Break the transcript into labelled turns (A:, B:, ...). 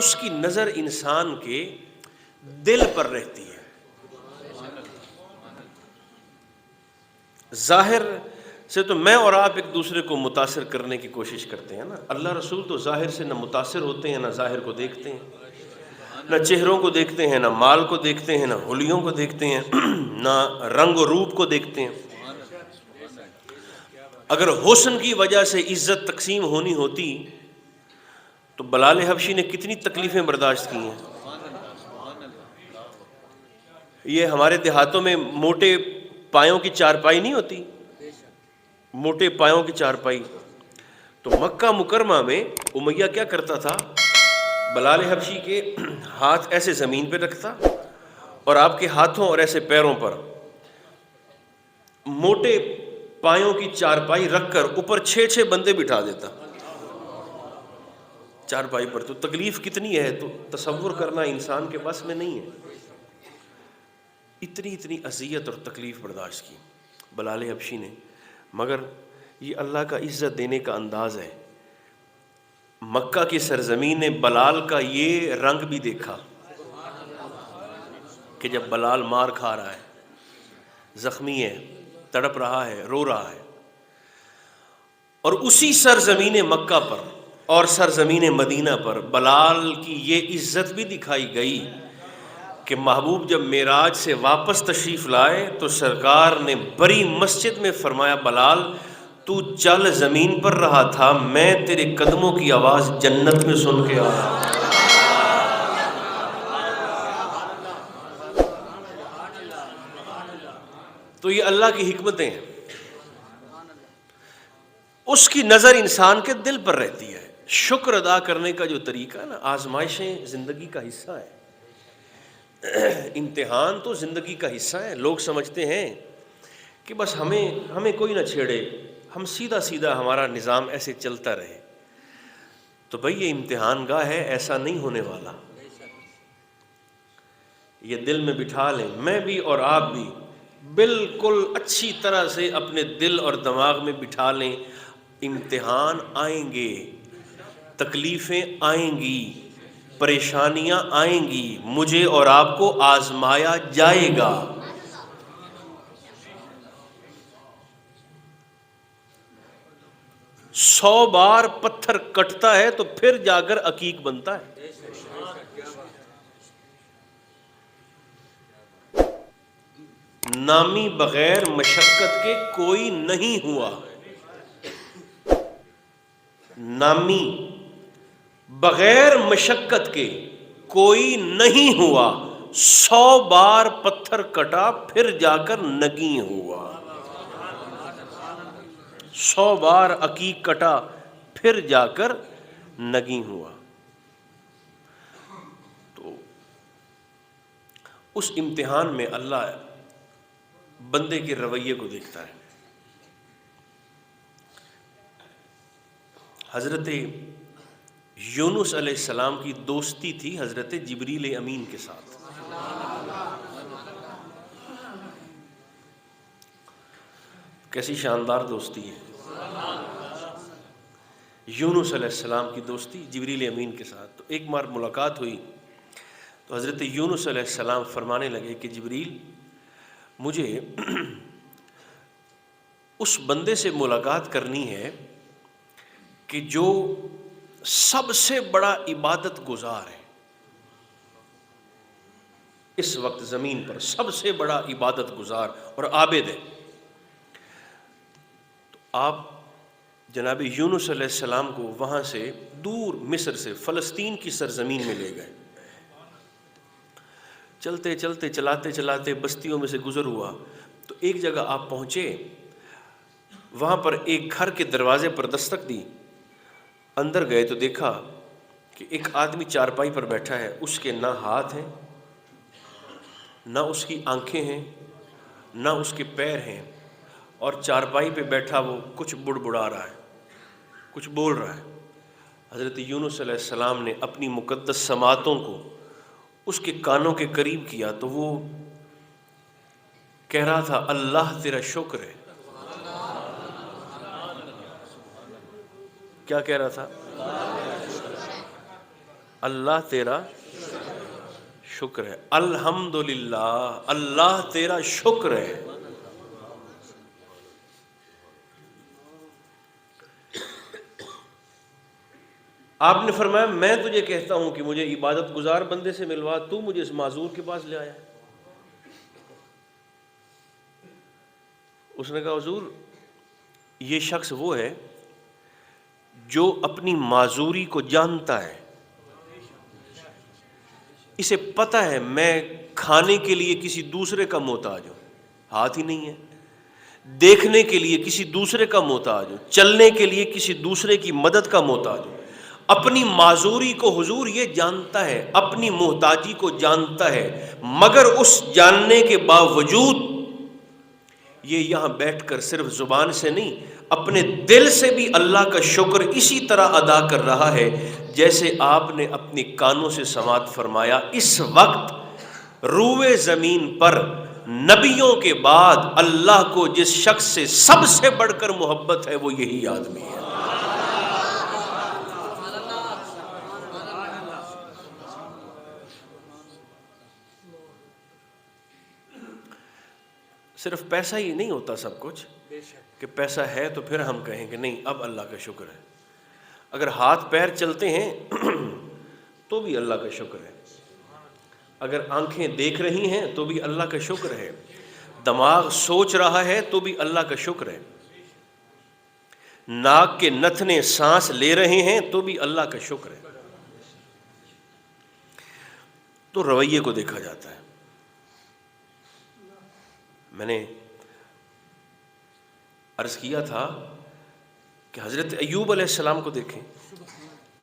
A: اس کی نظر انسان کے دل پر رہتی ہے۔ ظاہر سے تو میں اور آپ ایک دوسرے کو متاثر کرنے کی کوشش کرتے ہیں نا، اللہ رسول تو ظاہر سے نہ متاثر ہوتے ہیں، نہ ظاہر کو دیکھتے ہیں، نہ چہروں کو دیکھتے ہیں، نہ مال کو دیکھتے ہیں، نہ حلیوں کو دیکھتے ہیں، نہ رنگ و روپ کو دیکھتے ہیں۔ اگر حسن کی وجہ سے عزت تقسیم ہونی ہوتی تو بلال حبشی نے کتنی تکلیفیں برداشت کی ہیں۔ یہ ہمارے دیہاتوں میں موٹے پایوں کی چارپائی نہیں ہوتی، موٹے پایوں کی چارپائی، تو مکہ مکرمہ میں امیہ کیا کرتا تھا، بلال حبشی کے ہاتھ ایسے زمین پہ رکھتا اور آپ کے ہاتھوں اور ایسے پیروں پر موٹے پایوں کی چارپائی رکھ کر اوپر 6 بندے بٹھا دیتا چارپائی پر۔ تو تکلیف کتنی ہے تو تصور کرنا انسان کے بس میں نہیں ہے۔ اتنی اذیت اور تکلیف برداشت کی بلال حبشی نے، مگر یہ اللہ کا عزت دینے کا انداز ہے۔ مکہ کی سرزمین نے بلال کا یہ رنگ بھی دیکھا کہ جب بلال مار کھا رہا ہے، زخمی ہے، تڑپ رہا ہے، رو رہا ہے، اور اسی سرزمین مکہ پر اور سرزمین مدینہ پر بلال کی یہ عزت بھی دکھائی گئی کہ محبوب جب معراج سے واپس تشریف لائے تو سرکار نے بڑی مسجد میں فرمایا، بلال تو چل زمین پر رہا تھا، میں تیرے قدموں کی آواز جنت میں سن کے آیا۔ تو یہ اللہ کی حکمتیں ہیں، اس کی نظر انسان کے دل پر رہتی ہے۔ شکر ادا کرنے کا جو طریقہ ہے نا، آزمائشیں زندگی کا حصہ ہے، امتحان تو زندگی کا حصہ ہے۔ لوگ سمجھتے ہیں کہ بس ہمیں کوئی نہ چھیڑے، ہم سیدھا ہمارا نظام ایسے چلتا رہے۔ تو بھئی یہ امتحان گاہ ہے، ایسا نہیں ہونے والا۔ یہ دل میں بٹھا لیں، میں بھی اور آپ بھی بالکل اچھی طرح سے اپنے دل اور دماغ میں بٹھا لیں، امتحان آئیں گے، تکلیفیں آئیں گی، پریشانیاں آئیں گی، مجھے اور آپ کو آزمایا جائے گا۔ 100 بار پتھر کٹتا ہے تو پھر جا کر عقیق بنتا ہے۔ نامی بغیر مشقت کے کوئی نہیں ہوا، نامی بغیر مشقت کے کوئی نہیں ہوا، 100 بار پتھر کٹا پھر جا کر نگیں ہوا۔ 100 بار عقیق کٹا پھر جا کر نگیں ہوا۔ تو اس امتحان میں اللہ بندے کے رویے کو دیکھتا ہے۔ حضرت یونس علیہ السلام کی دوستی تھی حضرت جبریل امین کے ساتھ۔ کیسی شاندار دوستی ہے۔ یونس علیہ السلام کی دوستی جبریل امین کے ساتھ۔ تو ایک بار ملاقات ہوئی تو حضرت یونس علیہ السلام فرمانے لگے کہ جبریل، مجھے اس بندے سے ملاقات کرنی ہے کہ جو سب سے بڑا عبادت گزار ہے اس وقت زمین پر، سب سے بڑا عبادت گزار اور عابد ہے۔ تو آپ جناب یونس علیہ السلام کو وہاں سے دور مصر سے فلسطین کی سرزمین میں لے گئے۔ چلتے چلتے چلاتے چلاتے بستیوں میں سے گزر ہوا تو ایک جگہ آپ پہنچے، وہاں پر ایک گھر کے دروازے پر دستک دی، اندر گئے تو دیکھا کہ ایک آدمی چارپائی پر بیٹھا ہے، اس کے نہ ہاتھ ہیں، نہ اس کی آنکھیں ہیں، نہ اس کے پیر ہیں، اور چارپائی پہ بیٹھا وہ کچھ بڑبڑا رہا ہے، کچھ بول رہا ہے۔ حضرت یونس علیہ السلام نے اپنی مقدس سماعتوں کو اس کے کانوں کے قریب کیا تو وہ کہہ رہا تھا، اللہ تیرا شکر ہے۔ کیا کہہ رہا تھا؟ اللہ تیرا شکر ہے، الحمدللہ اللہ تیرا شکر ہے۔ آپ نے فرمایا میں تجھے کہتا ہوں کہ مجھے عبادت گزار بندے سے ملوا، تو مجھے اس معذور کے پاس لے آیا۔ اس نے کہا حضور یہ شخص وہ ہے جو اپنی معذوری کو جانتا ہے، اسے پتہ ہے میں کھانے کے لیے کسی دوسرے کا محتاج ہوں، ہاتھ ہی نہیں ہے، دیکھنے کے لیے کسی دوسرے کا محتاج ہوں، چلنے کے لیے کسی دوسرے کی مدد کا محتاج ہوں۔ اپنی معذوری کو حضور یہ جانتا ہے، اپنی محتاجی کو جانتا ہے، مگر اس جاننے کے باوجود یہ یہاں بیٹھ کر صرف زبان سے نہیں اپنے دل سے بھی اللہ کا شکر اسی طرح ادا کر رہا ہے جیسے آپ نے اپنی کانوں سے سماعت فرمایا۔ اس وقت روئے زمین پر نبیوں کے بعد اللہ کو جس شخص سے سب سے بڑھ کر محبت ہے وہ یہی آدمی ہے۔ صرف پیسہ ہی نہیں ہوتا سب کچھ کہ پیسہ ہے تو پھر ہم کہیں کہ نہیں اب اللہ کا شکر ہے۔ اگر ہاتھ پیر چلتے ہیں تو بھی اللہ کا شکر ہے، اگر آنکھیں دیکھ رہی ہیں تو بھی اللہ کا شکر ہے، دماغ سوچ رہا ہے تو بھی اللہ کا شکر ہے، ناک کے نتنے سانس لے رہے ہیں تو بھی اللہ کا شکر ہے۔ تو رویے کو دیکھا جاتا ہے۔ میں نے عرض کیا تھا کہ حضرت ایوب علیہ السلام کو دیکھیں،